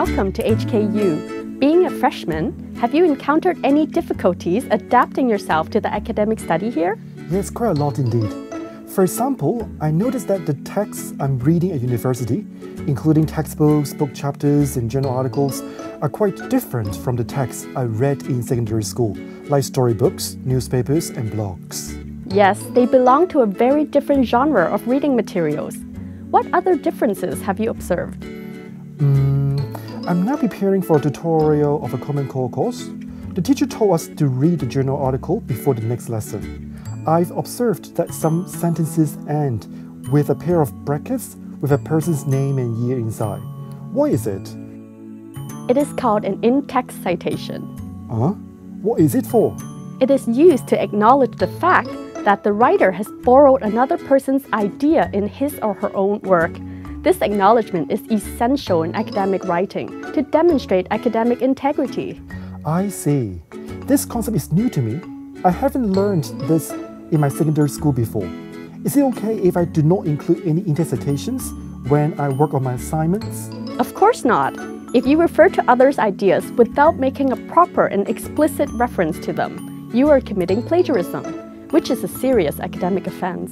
welcome to HKU. Being a freshman, have you encountered any difficulties adapting yourself to the academic study here? Yes, quite a lot indeed. For example, I noticed that the texts I'm reading at university, including textbooks, book chapters, and journal articles, are quite different from the texts I read in secondary school, like storybooks, newspapers, and blogs. Yes, they belong to a very different genre of reading materials. What other differences have you observed? I'm now preparing for a tutorial of a Common Core course. The teacher told us to read the journal article before the next lesson. I've observed that some sentences end with a pair of brackets with a person's name and year inside. What is it? It is called an in-text citation. What is it for? It is used to acknowledge the fact that the writer has borrowed another person's idea in his or her own work. This acknowledgement is essential in academic writing to demonstrate academic integrity. I see. This concept is new to me. I haven't learned this in my secondary school before. Is it okay if I do not include any in-text citations when I work on my assignments? Of course not. If you refer to others' ideas without making a proper and explicit reference to them, you are committing plagiarism, which is a serious academic offense.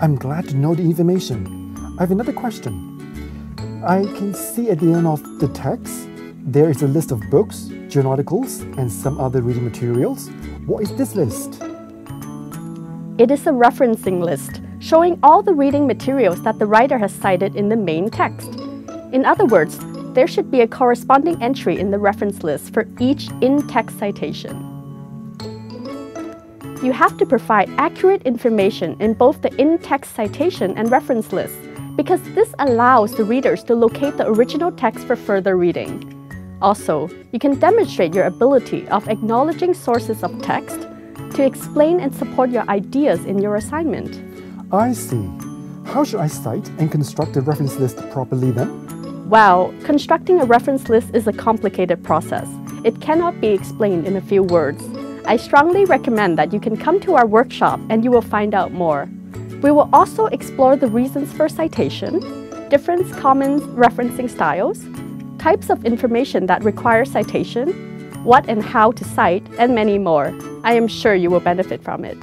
I'm glad to know the information. I have another question. I can see at the end of the text, there is a list of books, journal articles, and some other reading materials. What is this list? It is a referencing list, showing all the reading materials that the writer has cited in the main text. In other words, there should be a corresponding entry in the reference list for each in-text citation. You have to provide accurate information in both the in-text citation and reference lists, because this allows the readers to locate the original text for further reading. Also, you can demonstrate your ability of acknowledging sources of text to explain and support your ideas in your assignment. I see. How should I cite and construct a reference list properly then? Well, constructing a reference list is a complicated process. It cannot be explained in a few words. I strongly recommend that you can come to our workshop and you will find out more. We will also explore the reasons for citation, different common referencing styles, types of information that require citation, what and how to cite, and many more. I am sure you will benefit from it.